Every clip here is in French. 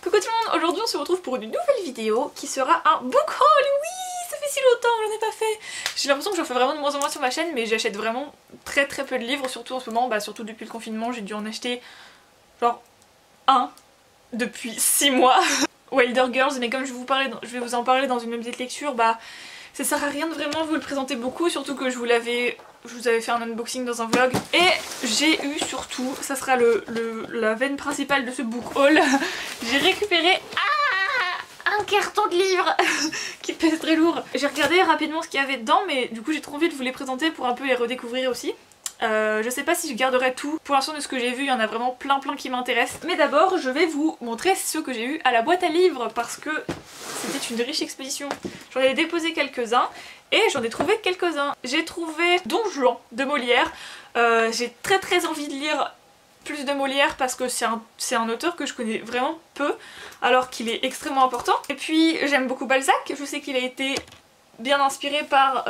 Coucou tout le monde, aujourd'hui on se retrouve pour une nouvelle vidéo qui sera un book haul. Oui, ça fait si longtemps que j'en ai pas fait. J'ai l'impression que j'en fais vraiment de moins en moins sur ma chaîne, mais j'achète vraiment très peu de livres, surtout en ce moment, surtout depuis le confinement, j'ai dû en acheter genre un depuis 6 mois. Wilder Girls, mais comme je vais vous en parler dans une petite lecture, ça sert à rien de vraiment vous le présenter beaucoup, surtout que je vous avais fait un unboxing dans un vlog. Et j'ai eu surtout, ça sera la veine principale de ce book haul, j'ai récupéré un carton de livres qui pèse très lourd. J'ai regardé rapidement ce qu'il y avait dedans, mais du coup j'ai trop envie de vous les présenter pour un peu les redécouvrir aussi. Je sais pas si je garderai tout. Pour l'instant de ce que j'ai vu, il y en a vraiment plein qui m'intéressent. Mais d'abord, je vais vous montrer ce que j'ai eu à la boîte à livres parce que c'était une riche expédition. J'en ai déposé quelques-uns et j'en ai trouvé quelques-uns. J'ai trouvé Don Juan de Molière. J'ai très envie de lire plus de Molière parce que c'est un auteur que je connais vraiment peu alors qu'il est extrêmement important. Et puis j'aime beaucoup Balzac, je sais qu'il a été bien inspiré par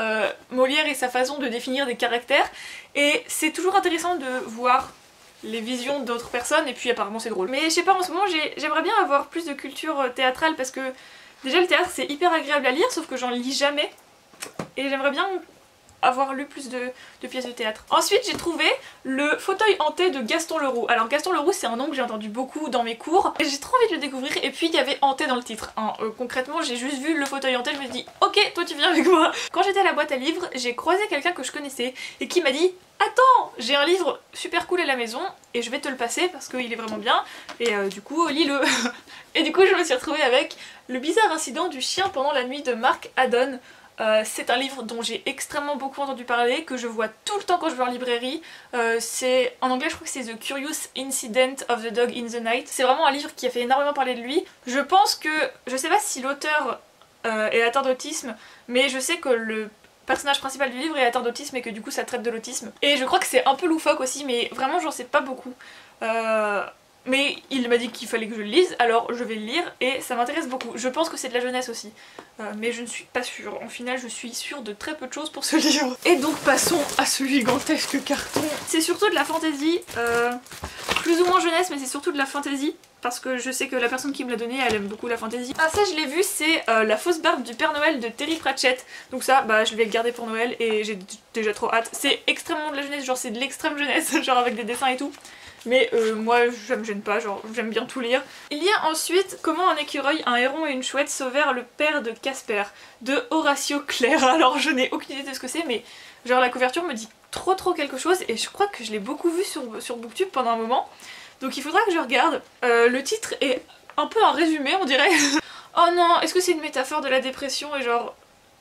Molière et sa façon de définir des caractères, et c'est toujours intéressant de voir les visions d'autres personnes, et puis apparemment c'est drôle. Mais je sais pas, en ce moment j'aimerais bien avoir plus de culture théâtrale parce que déjà le théâtre c'est hyper agréable à lire, sauf que j'en lis jamais, et j'aimerais bien avoir lu plus de pièces de théâtre. Ensuite j'ai trouvé le fauteuil hanté de Gaston Leroux. Alors Gaston Leroux c'est un nom que j'ai entendu beaucoup dans mes cours et j'ai trop envie de le découvrir, et puis il y avait hanté dans le titre. Concrètement j'ai juste vu le fauteuil hanté, je me suis dit ok toi tu viens avec moi. Quand j'étais à la boîte à livres j'ai croisé quelqu'un que je connaissais et qui m'a dit attends j'ai un livre super cool à la maison et je vais te le passer parce qu'il est vraiment bien, et du coup lis-le. Et du coup je me suis retrouvée avec Le bizarre incident du chien pendant la nuit de Mark Haddon. C'est un livre dont j'ai extrêmement beaucoup entendu parler, que je vois tout le temps quand je vais en librairie. C'est en anglais je crois que c'est The Curious Incident of the Dog in the Night. C'est vraiment un livre qui a fait énormément parler de lui. Je pense que, je sais pas si l'auteur est atteint d'autisme, mais je sais que le personnage principal du livre est atteint d'autisme et que du coup ça traite de l'autisme. Et je crois que c'est un peu loufoque aussi, mais vraiment j'en sais pas beaucoup. Mais il m'a dit qu'il fallait que je le lise, alors je vais le lire et ça m'intéresse beaucoup. Je pense que c'est de la jeunesse aussi, mais je ne suis pas sûre. En final je suis sûre de très peu de choses pour ce livre. Et donc passons à ce gigantesque carton. C'est surtout de la fantaisie, plus ou moins jeunesse, mais c'est surtout de la fantaisie. Parce que je sais que la personne qui me l'a donné, elle aime beaucoup la fantaisie. Ah ça je l'ai vu, c'est La fausse barbe du Père Noël de Terry Pratchett. Donc ça, je vais le garder pour Noël et j'ai déjà trop hâte. C'est extrêmement de la jeunesse, genre c'est de l'extrême jeunesse, genre avec des dessins et tout. Mais moi ça me gêne pas, genre j'aime bien tout lire. Il y a ensuite Comment un écureuil, un héron et une chouette sauvèrent le père de Casper de Horatio Clair. Alors je n'ai aucune idée de ce que c'est, mais genre la couverture me dit trop quelque chose et je crois que je l'ai beaucoup vu sur Booktube pendant un moment. Donc il faudra que je regarde. Le titre est un peu un résumé on dirait. Oh non, est-ce que c'est une métaphore de la dépression et genre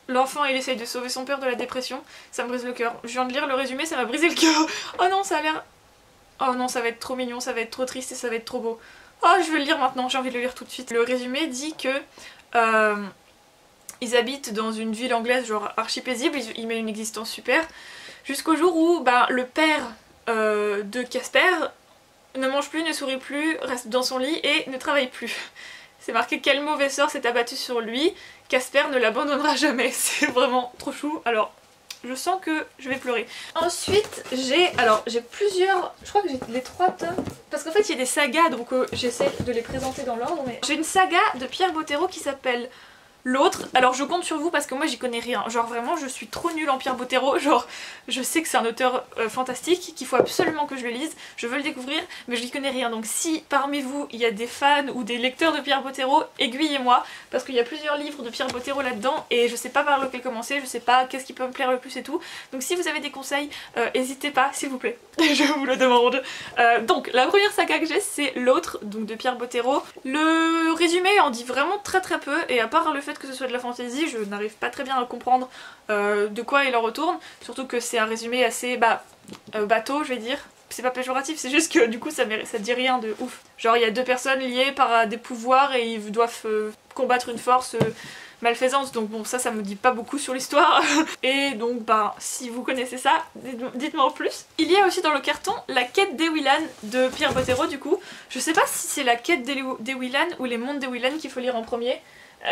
l'enfant il essaye de sauver son père de la dépression? Ça me brise le cœur. Je viens de lire le résumé, ça m'a brisé le cœur. Oh non, ça a l'air... Oh non, ça va être trop mignon, ça va être trop triste et ça va être trop beau. Oh, je vais le lire maintenant, j'ai envie de le lire tout de suite. Le résumé dit que ils habitent dans une ville anglaise genre archi paisible, ils mènent une existence super, jusqu'au jour où le père de Casper ne mange plus, ne sourit plus, reste dans son lit et ne travaille plus. C'est marqué quel mauvais sort s'est abattu sur lui, Casper ne l'abandonnera jamais. C'est vraiment trop chou, alors... Je sens que je vais pleurer. Ensuite j'ai plusieurs, je crois que j'ai les 3 tomes. Parce qu'en fait il y a des sagas donc j'essaie de les présenter dans l'ordre. Mais... J'ai une saga de Pierre Bottero qui s'appelle L'autre. Alors je compte sur vous parce que moi j'y connais rien. Genre vraiment je suis trop nulle en Pierre Bottero. Genre je sais que c'est un auteur fantastique, qu'il faut absolument que je le lise. Je veux le découvrir mais je n'y connais rien. Donc si parmi vous il y a des fans ou des lecteurs de Pierre Bottero, aiguillez-moi. Parce qu'il y a plusieurs livres de Pierre Bottero là-dedans et je sais pas par lequel commencer, je sais pas qu'est-ce qui peut me plaire le plus et tout. Donc si vous avez des conseils, n'hésitez pas s'il vous plaît. Je vous le demande. Donc la première saga que j'ai c'est L'autre, donc de Pierre Bottero. Le résumé en dit vraiment très peu et à part le fait que ce soit de la fantaisie, je n'arrive pas très bien à comprendre de quoi il en retourne, surtout que c'est un résumé assez bateau je vais dire. C'est pas péjoratif, c'est juste que du coup ça dit rien de ouf. Genre il y a 2 personnes liées par des pouvoirs et ils doivent combattre une force malfaisante, donc bon ça me dit pas beaucoup sur l'histoire. Et donc si vous connaissez ça, dites-moi en plus. Il y a aussi dans le carton La quête d'Ewillan de Pierre Bottero du coup. Je sais pas si c'est La quête d'Ewillan ou Les mondes d'Ewillan qu'il faut lire en premier.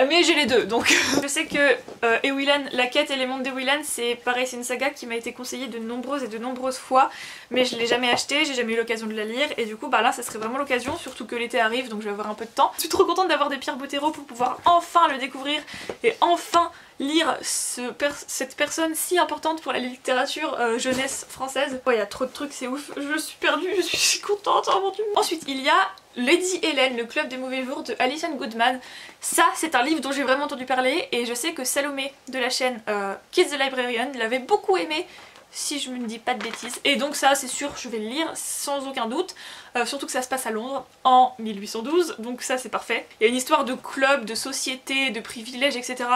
Mais j'ai les deux, donc je sais que Ewilan, la quête et les mondes d'Ewilan, c'est pareil, c'est une saga qui m'a été conseillée de nombreuses fois, mais je l'ai jamais achetée, j'ai jamais eu l'occasion de la lire, et du coup bah là ça serait vraiment l'occasion, surtout que l'été arrive, donc je vais avoir un peu de temps. Je suis trop contente d'avoir des Pierre Bottero pour pouvoir enfin le découvrir, et enfin lire cette personne si importante pour la littérature jeunesse française. Oh, il y a trop de trucs, c'est ouf, je suis perdue, je suis si contente, oh mon dieu. Ensuite il y a Lady Hélène, le club des mauvais jours de Alison Goodman. Ça c'est un livre dont j'ai vraiment entendu parler, et je sais que Salomé de la chaîne Kids the Librarian l'avait beaucoup aimé, si je me dis pas de bêtises. Et donc ça c'est sûr je vais le lire sans aucun doute, surtout que ça se passe à Londres en 1812, donc ça c'est parfait. Il y a une histoire de club, de société, de privilèges, etc.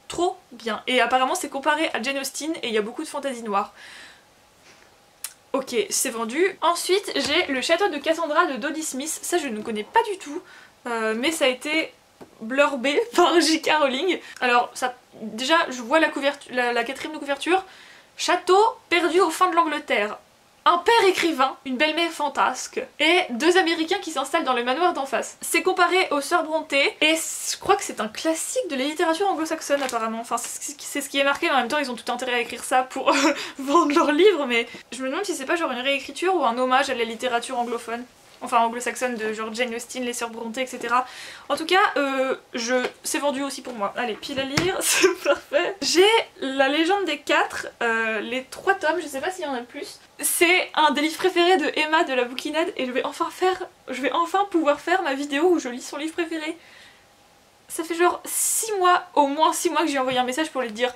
Trop bien. Et apparemment c'est comparé à Jane Austen et il y a beaucoup de fantaisie noire. Ok, c'est vendu. Ensuite j'ai le château de Cassandra de Dodie Smith, ça je ne connais pas du tout, mais ça a été blurbé par J.K. Rowling. Alors ça, déjà je vois la quatrième de couverture, château perdu au fin de l'Angleterre. Un père écrivain, une belle-mère fantasque et deux américains qui s'installent dans le manoir d'en face. C'est comparé aux Sœurs Brontë et je crois que c'est un classique de la littérature anglo-saxonne apparemment. Enfin c'est ce qui est marqué, mais en même temps ils ont tout intérêt à écrire ça pour vendre leurs livres, mais je me demande si c'est pas genre une réécriture ou un hommage à la littérature anglophone. Enfin anglo-saxonne de genre Jane Austen, les Sœurs Brontë, etc. En tout cas, c'est vendu aussi pour moi. Allez, pile à lire, c'est parfait. J'ai La Légende des Quatre, les 3 tomes, je sais pas s'il y en a plus. C'est un des livres préférés de Emma de la bouquinade et je vais enfin pouvoir faire ma vidéo où je lis son livre préféré. Ça fait genre 6 mois, au moins 6 mois que j'ai envoyé un message pour lui dire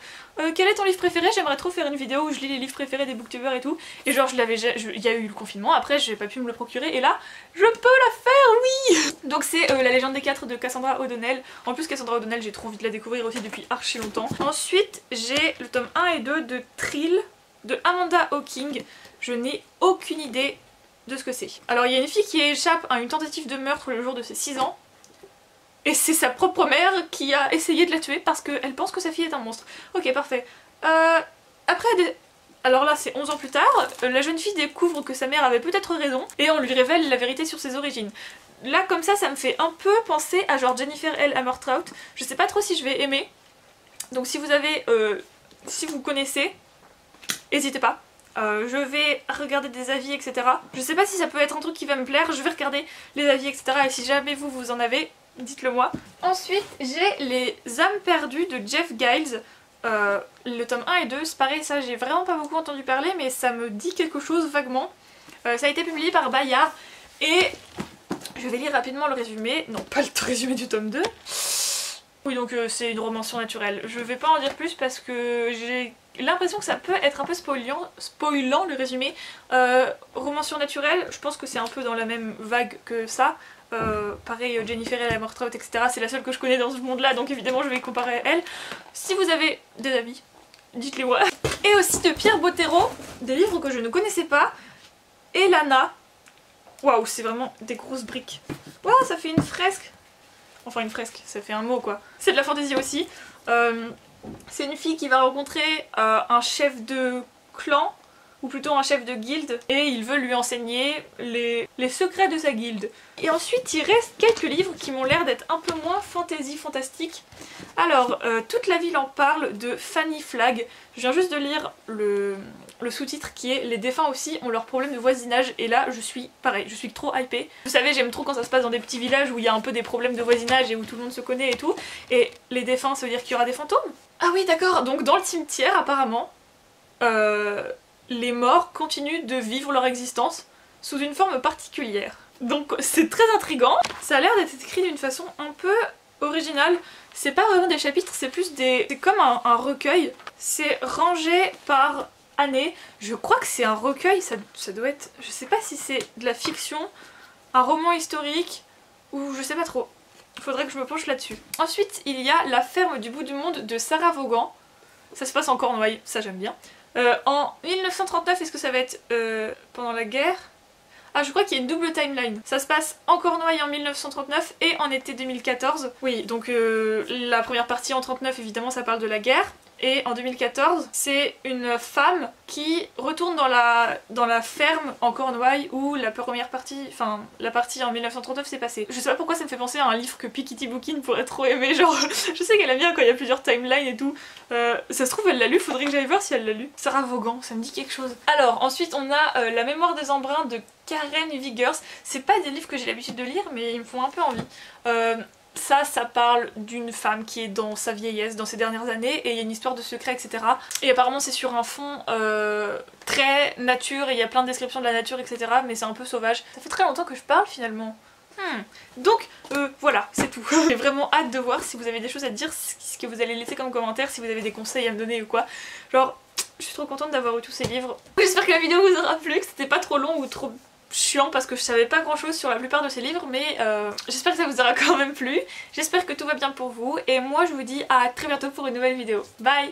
quel est ton livre préféré, j'aimerais trop faire une vidéo où je lis les livres préférés des booktubers et tout. Et genre il y a eu le confinement, après j'ai pas pu me le procurer et là je peux la faire, oui. Donc c'est La Légende des Quatre de Cassandra O'Donnell. En plus Cassandra O'Donnell j'ai trop envie de la découvrir aussi depuis archi longtemps. Ensuite j'ai le tome 1 et 2 de Thrill de Amanda Hawking. Je n'ai aucune idée de ce que c'est. Alors il y a une fille qui échappe à une tentative de meurtre le jour de ses 6 ans. Et c'est sa propre mère qui a essayé de la tuer parce qu'elle pense que sa fille est un monstre. Ok, parfait. Alors là, c'est 11 ans plus tard, la jeune fille découvre que sa mère avait peut-être raison et on lui révèle la vérité sur ses origines. Là, comme ça me fait un peu penser à genre Jennifer L. Hammertrout. Je sais pas trop si je vais aimer. Donc si vous avez... si vous connaissez, n'hésitez pas. Je vais regarder des avis, etc. Je sais pas si ça peut être un truc qui va me plaire, je vais regarder les avis, etc. Et si jamais vous en avez, dites-le moi. Ensuite, j'ai Les âmes perdues de Jeff Giles. Le tome 1 et 2, c'est pareil, ça j'ai vraiment pas beaucoup entendu parler, mais ça me dit quelque chose vaguement. Ça a été publié par Bayard et je vais lire rapidement le résumé. Non, pas le résumé du tome 2. Oui, donc c'est une romance surnaturelle. Je vais pas en dire plus parce que j'ai l'impression que ça peut être un peu spoilant le résumé. Romance surnaturelle, je pense que c'est un peu dans la même vague que ça. Pareil, Jennifer L. Hammertrout, etc. C'est la seule que je connais dans ce monde-là, donc évidemment je vais comparer à elle. Si vous avez des avis, dites-les moi. Et aussi de Pierre Bottero, des livres que je ne connaissais pas. Et Lana. Waouh, c'est vraiment des grosses briques. Waouh, ça fait une fresque. Enfin une fresque, ça fait un mot quoi. C'est de la fantaisie aussi. C'est une fille qui va rencontrer un chef de clan, ou plutôt un chef de guilde, et il veut lui enseigner les secrets de sa guilde. Et ensuite il reste quelques livres qui m'ont l'air d'être un peu moins fantastique. Alors, Toute la ville en parle de Fanny Flagg. Je viens juste de lire le sous-titre qui est Les défunts aussi ont leurs problèmes de voisinage, et là je suis pareil, je suis trop hypée. Vous savez, j'aime trop quand ça se passe dans des petits villages où il y a un peu des problèmes de voisinage et où tout le monde se connaît et tout. Et les défunts, ça veut dire qu'il y aura des fantômes? Ah oui d'accord, donc dans le cimetière apparemment, les morts continuent de vivre leur existence sous une forme particulière. Donc c'est très intriguant. Ça a l'air d'être écrit d'une façon un peu originale. C'est pas vraiment des chapitres, c'est plus des... c'est comme un recueil. C'est rangé par année. Je crois que c'est un recueil, ça doit être... Je sais pas si c'est de la fiction, un roman historique, ou je sais pas trop. Faudrait que je me penche là-dessus. Ensuite, il y a La ferme du bout du monde de Sarah Vaughan. Ça se passe en Cornouailles, ça j'aime bien. En 1939, est-ce que ça va être pendant la guerre? Ah, je crois qu'il y a une double timeline. Ça se passe en Cornouailles en 1939 et en été 2014. Oui, donc la première partie en 39, évidemment, ça parle de la guerre. Et en 2014, c'est une femme qui retourne dans la ferme en Cornouailles où la première partie, enfin la partie en 1939 s'est passée. Je sais pas pourquoi ça me fait penser à un livre que Piketty Bookin pourrait trop aimer, genre je sais qu'elle aime bien quand il y a plusieurs timelines et tout. Ça se trouve elle l'a lu, faudrait que j'aille voir si elle l'a lu. Sarah Vaughan, ça me dit quelque chose. Alors ensuite on a La mémoire des embruns de Karen Wiggers. C'est pas des livres que j'ai l'habitude de lire mais ils me font un peu envie. Ça parle d'une femme qui est dans sa vieillesse, dans ses dernières années, et il y a une histoire de secret, etc. Et apparemment c'est sur un fond très nature, et il y a plein de descriptions de la nature, etc. Mais c'est un peu sauvage. Ça fait très longtemps que je parle finalement. Donc voilà, c'est tout. J'ai vraiment hâte de voir si vous avez des choses à dire, ce que vous allez laisser comme commentaire, si vous avez des conseils à me donner ou quoi. Genre, je suis trop contente d'avoir eu tous ces livres. J'espère que la vidéo vous aura plu, que c'était pas trop long ou trop chiant parce que je savais pas grand chose sur la plupart de ces livres, mais j'espère que ça vous aura quand même plu. J'espère que tout va bien pour vous et moi je vous dis à très bientôt pour une nouvelle vidéo. Bye!